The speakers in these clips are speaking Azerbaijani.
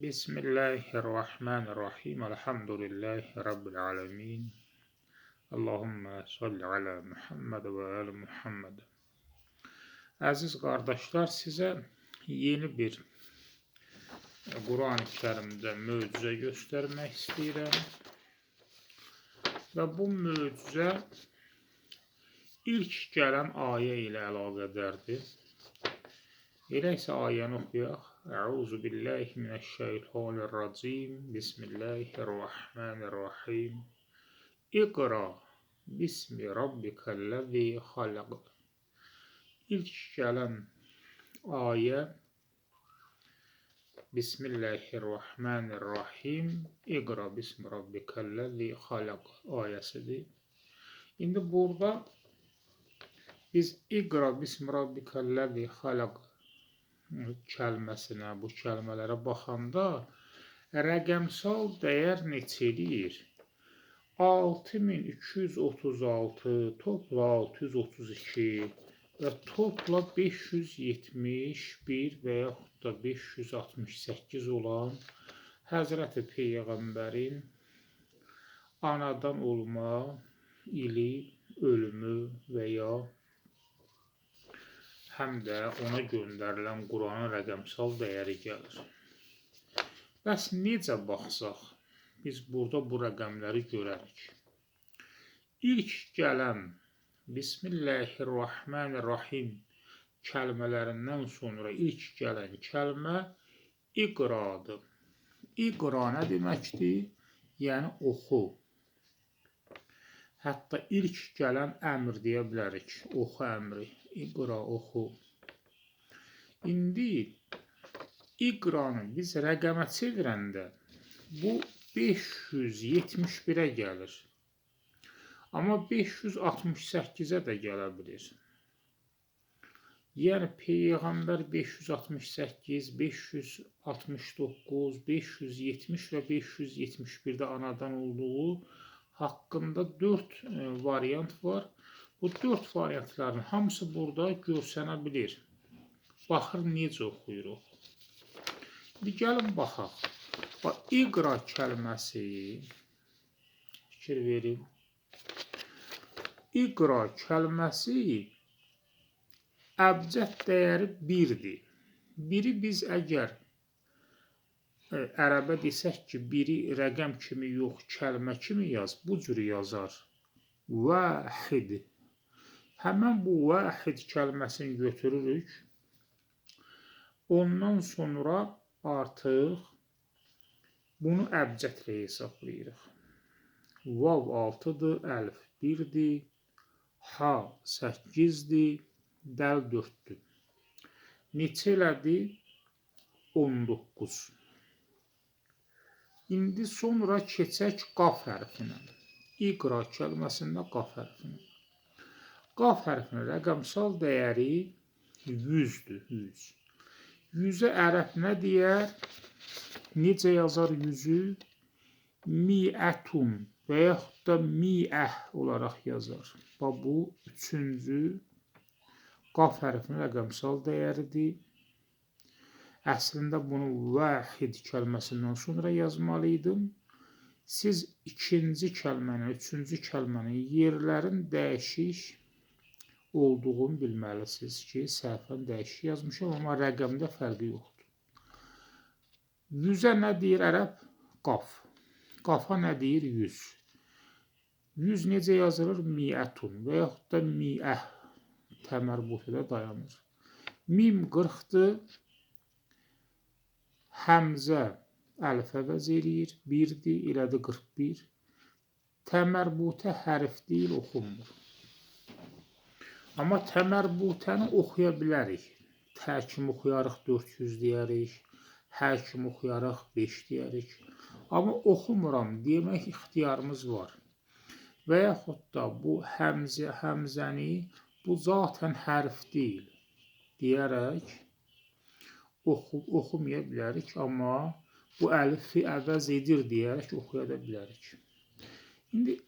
Bismillahirrahmanirrahim. Elhamdülillahi Rabbil alemin. Allahümme salli ala Muhammed və ali Muhammed. Əziz qardaşlar, sizə yeni bir Quran-ı Kərimdə möcüzə göstərmək istəyirəm. Və bu möcüzə ilk gələn ayə ilə əlaqədardır. Elə isə ayəni oxuyaq. Əuzu billahi minəşşeytanirracim. Bismillahirrahmanirrahim. İqra bismi rabbikəl-ləzi xalaq. İlk gələn ayə Bismillahirrahmanirrahim. İqra bismi rabbikəl-ləzi xalaq ayəsidir. İndi burada biz İqra bismi rabbikəl-ləzi xalaq kəlməsinə, bu kəlmələrə baxanda rəqəmsal dəyər neçəliyir? 6236, topla 632 və topla 571 və yaxud da 568 olan Həzrəti Peyğəmbərin anadan olma ili, ölümü və ya həm də ona göndərilən Quranın rəqəmsal dəyəri gəlir. Bəs necə baxsaq, biz burada bu rəqəmləri görərik. İlk gələn Bismillahirrahmanirrahim kəlmələrindən sonra ilk gələn kəlmə İqradır. İqra nə deməkdir? Yəni oxu. Hətta ilk gələn əmr deyə bilərik. Oxu əmri. İqra, oxu. İndi İqranı biz rəqəmə çevirəndə bu 571-ə gəlir. Amma 568-ə də gələ bilir. Yəni Peyğəmbər 568, 569, 570 və 571-də anadan olduğu haqqında 4 variant var. Bu 4 variantların hamısı burada görsənə bilir. Baxır necə oxuyuruq. İndi gəlin baxaq. İqra kəlməsi, fikir verin. İqra kəlməsi əbcəd dəyəri 1-dir. 1-i biz əgər ərəbə desək ki, 1-i rəqəm kimi yox, kəlmə kimi yaz, bu cür yazar. Vahid. Həmən bu vahid kəlməsini götürürük. Ondan sonra artıq bunu əbcədlə hesablayırıq. Vav 6-dır, əlif 1-dir, ha 8-dir, dəl 4-dür. Neçə elədir? 19. İndi sonra keçək qaf hərfinə. İqra kəlməsində qaf hərfinə. Qaf hərfinin rəqəmsal dəyəri 100-dür, 100. 100-ə ərəb nə deyər? Necə yazar 100-ü? Miətun və yaxud da miəh olaraq yazar. Bu 3-cü qaf hərfinin rəqəmsal dəyəridir. Əslində bunu vahid kəlməsindən sonra yazmalıydım. Siz ikinci kəlmənin, üçüncü kəlmənin yerlərin dəyişik olduğunu bilməlisiniz ki, səhvən dəyişik yazmışam, amma rəqəmdə fərqi yoxdur. 100-ə nə deyir ərəb? Qaf. Qafa nə deyir? 100. 100 necə yazılır? Miətun və yaxud da miəh təmərbutuda dayanır. Mim 40-dır. Həmzə əlifə vəz eləyir. 1-dir, elədi 41. Təmərbutə hərf deyil, oxunmur. Amma təmərbutəni oxuya bilərik. Təkim oxuyarıq 400 deyərik. Həkim oxuyarıq 5 deyərik. Amma oxumuram demək ixtiyarımız var. Və yaxud da bu həmzəni bu zatən hərf deyil deyərək oxumaya bilərik. Amma bu əlifi əvəz edir deyərək oxuya da bilərik. İndi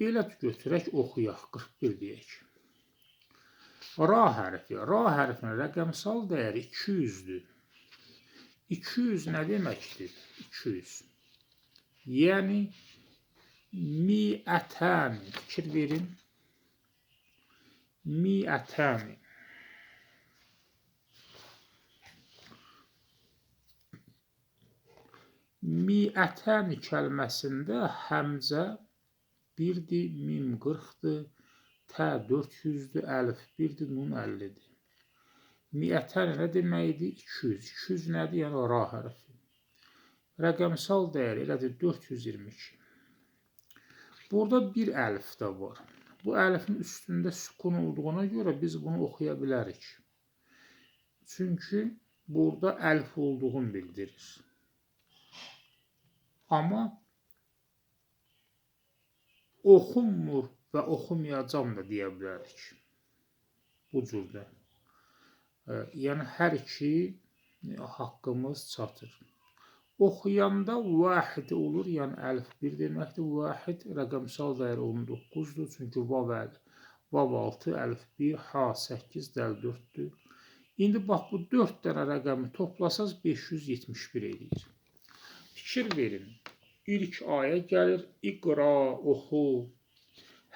belə götürək, oxuyaq, 41 deyək. Ra hərfi. Ra hərfinin rəqəmsal dəyəri 200-dür. 200 nə deməkdir? 200. Yəni mi'ətən. Fikir verin. Mi'ətən. Mi'ətən kəlməsində həmzə 1-dir, mim 40-dır, tə 400-dür, əlif 1-dir, nun 50-dir. Mi'ətən nə deməkdir? 200. 200 nədir? Yəni ra hərfi. Rəqəmsal dəyər elədir 422. Burada bir əlif də var. Bu əlifin üstündə sükun olduğuna görə biz bunu oxuya bilərik. Çünki burada əlif olduğunu bildirir. Amma oxunmur və oxumayacam da deyə bilərik. Bu cürdə. Yəni hər iki haqqımız çatır. Oxuyanda vahid olur, yəni əlif 1 deməkdir. Vahid rəqəmsal dəyəri 19-dur. Çünki vav 6, əlif 1, ha 8, dəl 4-dür. İndi bax bu 4 dənə rəqəmi toplasaz 571 edir. Fikir verin. İlk ayə gəlir, iqra, oxu.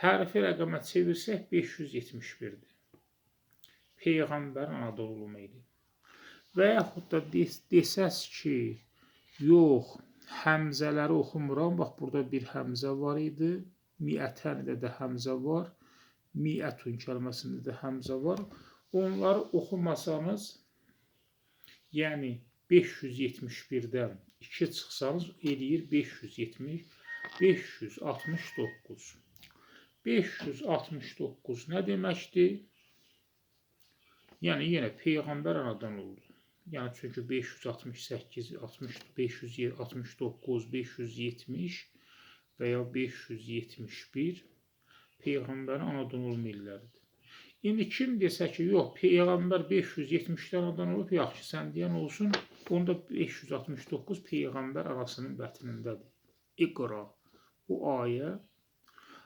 Hərfi rəqəmə çevirsək 571-dir. Peyğəmbərin anadan idi. Və yaxud da desəz ki, yox, həmzələri oxumuram. Bax, burada bir həmzə var idi. Mi'ətəndə də həmzə var. Mi'ətun kəlməsində də həmzə var. Onları oxumasanız, yəni 571-dən 2 çıxsanız eləyir 570, 569. 569 nə deməkdir? Yəni yenə Peyğəmbər anadan oldu. Yəni çünki 568, 569, 570 və ya 571 Peyğəmbərin anadan olma illəridir. İndi kim desə ki, yox, Peyğəmbər 570-dən anadan olub, yaxşı, sən deyən olsun, onda 569 Peyğəmbər anasının bətnindədir. İqra, bu ayə.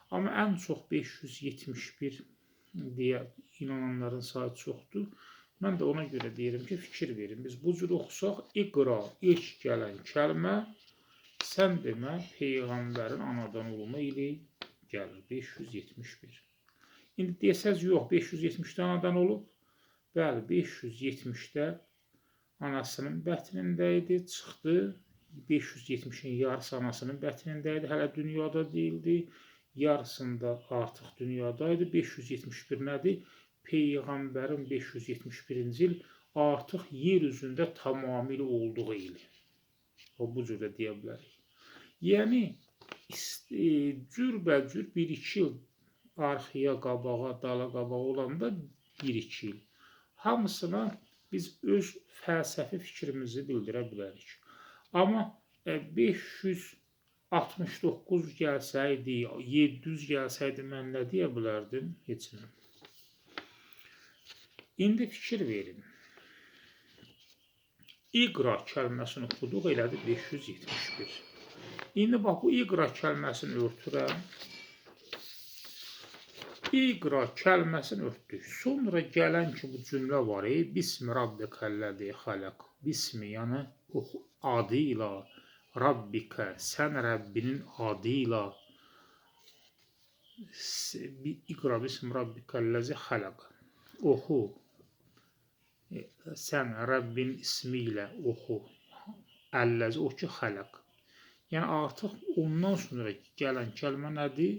Amma ən çox 571 deyə inananların sayı çoxdur. Mən də ona görə deyirəm ki, fikir verin. Biz bu cür oxusaq, iqra, ilk gələn kəlmə, sən demə, Peyğəmbərin anadan olma ili gəlir, 571. İndi desəz, yox, 570-də anadan olub. Bəli, 570-də anasının bətnində idi, çıxdı. 570-in yarısı anasının bətnində idi, hələ dünyada deyildi. Yarısında artıq dünyada idi. 571 nədir? Peyğəmbərin 571-ci il artıq yer üzündə tamamilə olduğu il. O bu cürdə deyə bilərik. Yəni, cürbəcür 1-2 il arxaya, qabağa, dala, qabağa olanda 1-2 il. Hamısına biz öz fəlsəfi fikrimizi bildirə bilərik. Amma 569 gəlsəydi, 700 gəlsəydi, mən nə deyə bilərdim? Heç nə. İndi fikir verin. İqra kəlməsini oxuduq, elədi 571. İndi bax, bu iqra kəlməsini örtürəm. İqra kəlməsini örtdük. Sonra gələn ki, bu cümlə var. Bismi rabbikəlləzi xaləq. Bismi, yəni adı ilə, rabbikə, sən Rəbbinin adı ilə. İqra bismi rabbikəlləzi xaləq. Oxu. Sən Rəbbin ismi ilə oxu. Əlləzi, o ki, xaləq. Yəni, artıq ondan sonra gələn kəlmə nədir?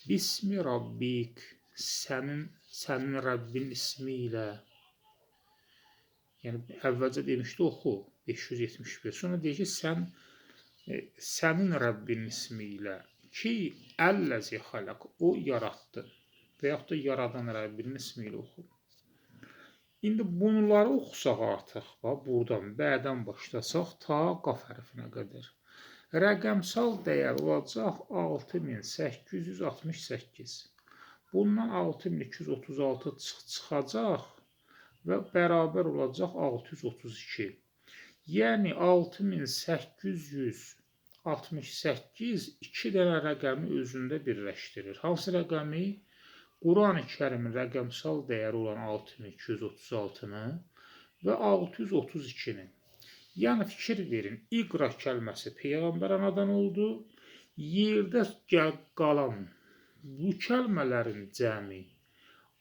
Bismi Rabbik, sənin Rəbbin ismi ilə. Yəni, əvvəlcə demişdi, oxu, 571. Sonra deyir ki, sənin Rəbbin ismi ilə ki, əlləzi xaləq, o yaratdı. Və yaxud da yaradan Rəbbinin ismi ilə oxu. İndi bunları oxusaq artıq, buradan, bədən başlasaq, ta qaf hərfinə qədər. Rəqəmsal dəyər olacaq 6868. Bundan 6236 çıxacaq və bərabər olacaq 632. Yəni 6868 2 dənə rəqəmi özündə birləşdirir. Hansı rəqəmi? Quran-ı Kərimin rəqəmsal dəyəri olan 6236-nı və 632-ni. Yəni fikir verin, İqra kəlməsi Peyğəmbər anadan oldu. Yerdə qalan bu kəlmələrin cəmi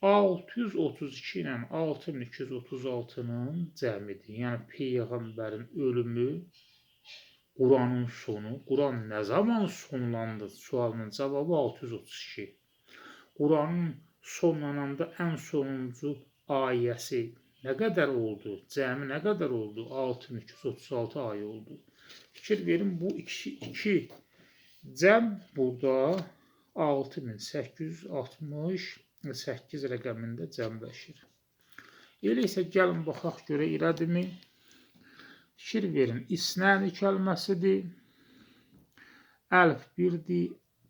632 ilə 6236-nın cəmidir. Yəni Peyğəmbərin ölümü, Quranın sonu, Quran nə zaman sonlandı sualının cavabı 632. Quranın sonlananda ən sonuncu ayəsi nə qədər oldu? Cəmi nə qədər oldu? 6236 ayə oldu. Fikir verin, bu iki cəm burada 6868 rəqəmində cəmləşir. Elə isə gəlin baxaq görə elədimi? Fikir verin, İsnəni kəlməsidir. Əlif 1-dir.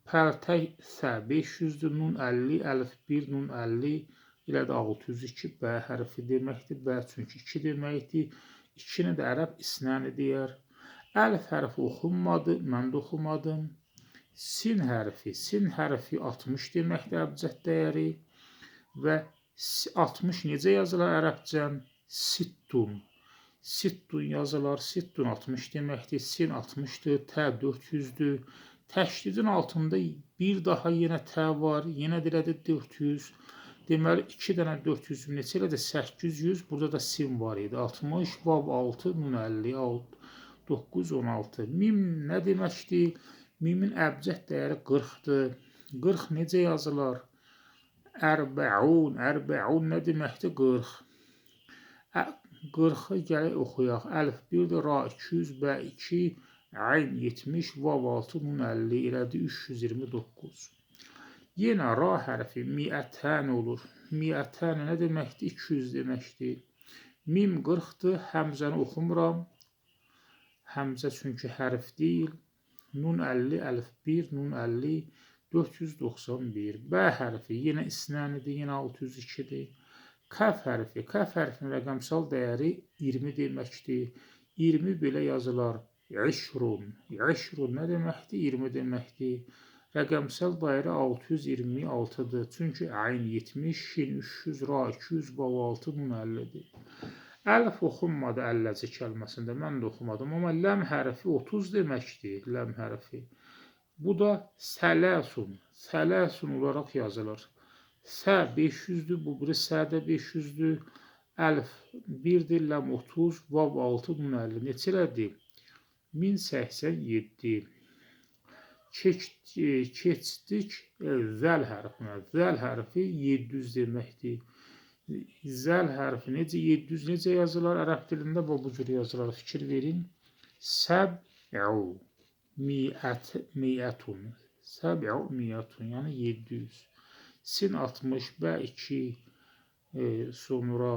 Pərtək sə 500-dür. Nun 50, əlif 1, nun 50. Elə də 602 B hərfi deməkdir. B çünki 2 deməkdir. 2-ni də ərəb İsnəni deyər. Əlif hərfi oxunmadı, mən də oxumadım. Sin hərfi 60 deməkdir əbcəd dəyəri. Və 60 necə yazılar ərəbcən? Sittun. Sittun yazılar. Sittun 60 deməkdir. Sin 60-dır. Tə 400-dür. Təşdidin altında bir daha yenə tə var. Yenə deyilədir 400. Deməli 2 dənə 400 neçə elədir? 800. Burada da sin var idi. 60, vav 6, nun 50, 9, 16. Mim nə deməkdir? Mimin əbcəd dəyəri 40-dır. 40 necə yazılar? Ərbəun. Ərbəun nə deməkdir? 40. 40-ı gələk oxuyaq. Əlif 1-dir, ra 200, bə 2, əyn 70, vav 6, nun 50, elədi 329. Yenə ra hərfi miətən olur. Miətən nə deməkdir? 200 deməkdir. Mim 40-dır, həmzəni oxumuram. Həmzə çünki hərf deyil. Nun 50, əlif 1, nun 50, 491. Bə hərfi yenə isnənidir, yenə 602-dir. Kəf hərfinin rəqəmsal dəyəri 20 deməkdir. 20 belə yazılar. İşrun nə deməkdir? 20 deməkdir. Rəqəmsal dəyəri 626-dır. Çünki əyn 70, şin 300, ra 200, vav 6, nun 50-dir. Əlif oxunmadı əlləci kəlməsində, mən də oxumadım. Amma ləm hərfi 30 deməkdir, ləm hərfi. Bu da sələsun olaraq yazılır. Sə 500-dür, bu biri sə də 500-dür. Əlif 1-dir, ləm 30, vav 6, nun 50. Neçə elədir? 1087. Keçdik zəl hərfinə. Zəl hərfi 700 deməkdir. Zəl hərfi necə 700 necə yazılar? Ərəb dilində bu cür yazılar. Fikir verin. Səb'u mi'ətun. Səb'u mi'ətun, yəni 700. Sin 60, bə 2, sonra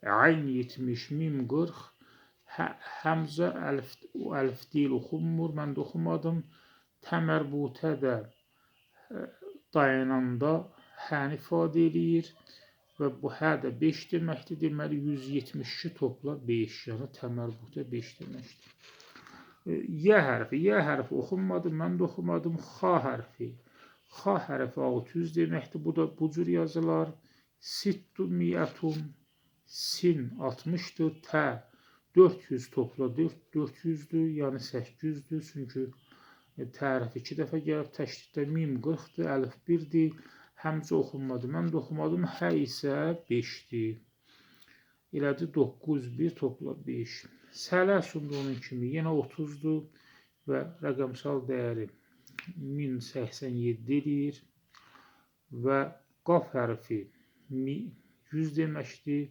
əyn 70, mim 40. Həmzə əlif deyil, oxunmur, mən də oxumadım. Təmərbutə də dayananda həni ifadə edir və bu hə də 5 deməkdir. Deməli 172 topla 5, yəni təmərbutə 5 deməkdir. Yə hərfi oxunmadı, mən də oxumadım. Xa hərfi 600 deməkdir. Bu da bu cür yazılar. Sittu mi'ətun, sin 60-dır, tə 400 topla 400-dür, yəni 800-dür. Çünki tərif 2 dəfə gəlib təşdiddə. Mim 40-dır, əlif 1-dir. Həmzə oxunmadı, mən də oxumadım. Hə isə 5-dir. Elədi 9, 1 topla 5. Sələsun da onun kimi yenə 30-dur və rəqəmsal dəyəri 1087 edir. Və qaf hərfi 100 deməkdir.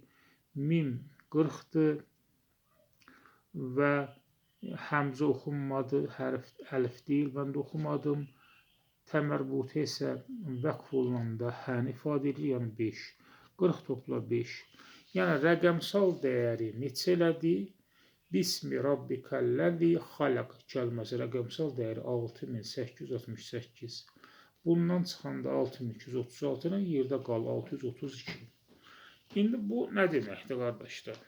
Mim 40-dır. Və həmzə oxunmadı, hərf əlif deyil, mən də oxumadım. Təmərbutə isə vəqf olunanda həni ifadə edir, yəni 5. 40 topla 5. Yəni rəqəmsal dəyəri neçə elədi? Bismi rabbikəlləzi xaləq kəlməsi rəqəmsal dəyəri 6868. Bundan çıxanda 6236 ilə yerdə qal 632. İndi bu nə deməkdir, qardaşlar?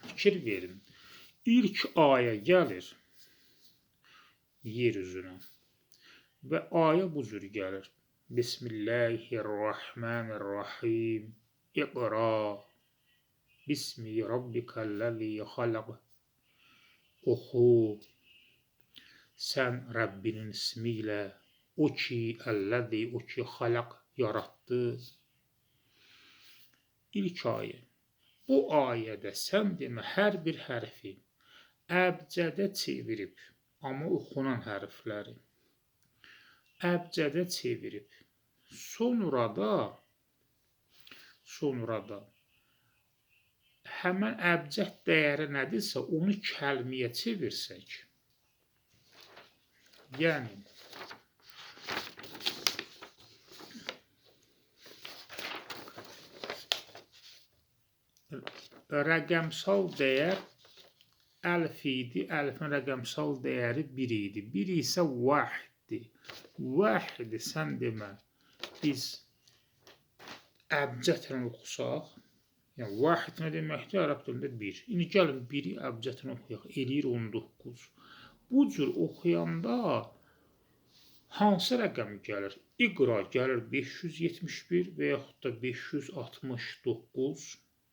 Fikir verin. İlk ayə gəlir yer üzünə və ayə bu cür gəlir. Bismillahirrahmanirrahim. İqra. Bismi rabbikəl-ləzi xalaq. Oxu, sən Rəbbinin ismiyle, o ki, əlləzi, o ki, xalaq, yarattı. İlk ayə. Bu ayədə sən demə hər bir hərfi əbcədə çevirib, amma oxunan hərfləri əbcədə çevirib, sonra da həmən əbcəd dəyəri nədirsə, onu kəlməyə çevirsək, yəni rəqəmsal dəyər əlf idi, əlfin rəqəmsal dəyəri 1 idi, 1 isə vahiddir. Vahidi sən demə, biz əbcədlə oxusaq, yəni vahid nə deməkdir? Ərəb dilində 1. İndi gəlin 1-i əbcədlə oxuyaq, eləyir 19. Bu cür oxuyanda hansı rəqəm gəlir? İqra gəlir 571 və yaxud da 569.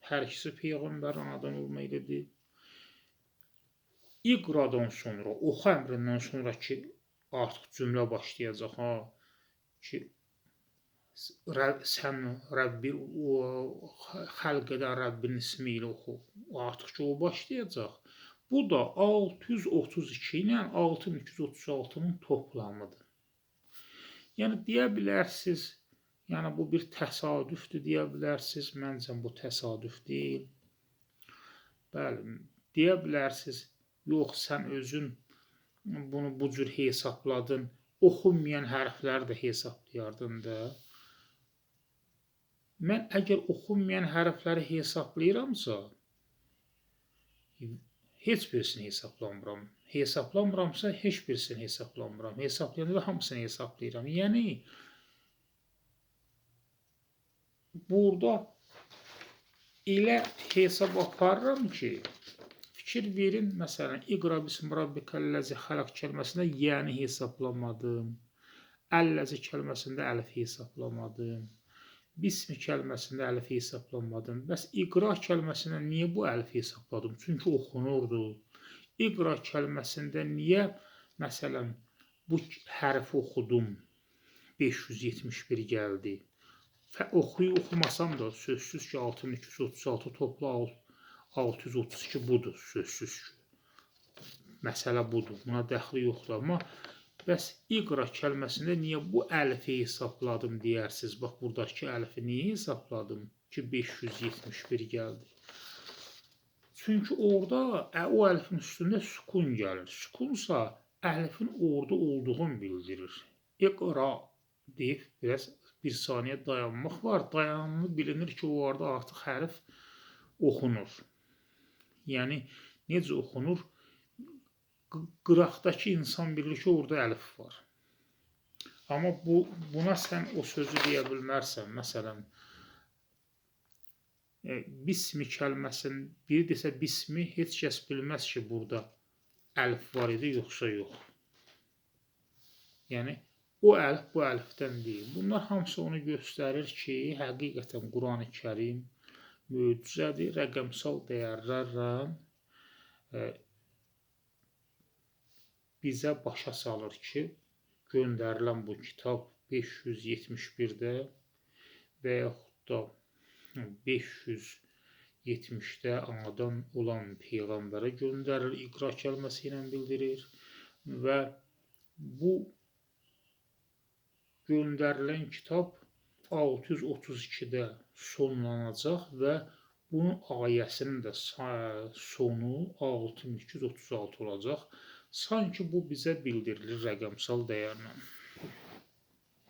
Hər ikisi Peyğəmbər anadan olmaqdadır. İqradan sonra, oxu əmrindən sonra ki, artıq cümlə başlayacaq, ki, sən Rəbbi xəlq edən Rəbbinin ismi ilə oxu. Artıq ki, o başlayacaq. Bu da 632 ilə 6236-nın toplamıdır. Yəni, deyə bilərsiniz, yəni bu bir təsadüfdür, deyə bilərsiniz. Məncə bu təsadüf deyil. Bəli, deyə bilərsiniz, yox, sən özün bunu bu cür hesabladın, oxunmayan hərfləri də hesablayardın da. Mən əgər oxunmayan hərfləri hesablayıramsa, heç birisini hesablamıram. Hesablamıramsa, heç birisini hesablamıram. Hesablayanda da hamısını hesablayıram. Yəni, burada elə hesab aparıram ki, fikir verin, məsələn, İqra bismi rabbikəl-ləzi xalaq kəlməsində yəni hesablamadım. Əlləzi kəlməsində əlfi hesablamadım. Bismi kəlməsində əlfi hesablamadım. Bəs İqra kəlməsində niyə bu əlfi hesabladım? Çünki oxunurdu. İqra kəlməsində niyə, məsələn, bu hərfi oxudum, 571 gəldi. Oxumasam da sözsüz ki, 6236 topla 632 budur, sözsüz ki. Məsələ budur, buna dəxli yoxdur. Amma bəs İqra kəlməsində niyə bu əlfi hesabladım deyərsiniz? Bax, buradakı əlfi niyə hesabladım ki, 571 gəldi? Çünki orada o əlfin üstündə sükun gəlir. Sükunsa əlfin orada olduğunu bildirir. İqra deyib bir saniyə dayanmaq var. Dayanımı bilinir ki, o arada artıq hərf oxunur. Yəni, necə oxunur? Qıraqdakı insan bilir ki, orada əlif var. Amma buna sən o sözü deyə bilmərsən. Məsələn, bismi kəlməsinin biri desə bismi, heç kəs bilməz ki, burada əlif var idi, yoxsa yox. Yəni, o əlif bu əlifdən deyil. Bunlar hamısı onu göstərir ki, həqiqətən Quran-ı Kərim möcüzədir, rəqəmsal dəyərlərlə bizə başa salır ki, göndərilən bu kitab 571-də və yaxud da 570-də anadan olan Peyğəmbərə göndərir, İqra kəlməsi ilə bildirir və bu göndərilən kitab 632-də sonlanacaq və bunun ayəsinin də sonu 6236 olacaq. Sanki bu bizə bildirilir rəqəmsal dəyərlə.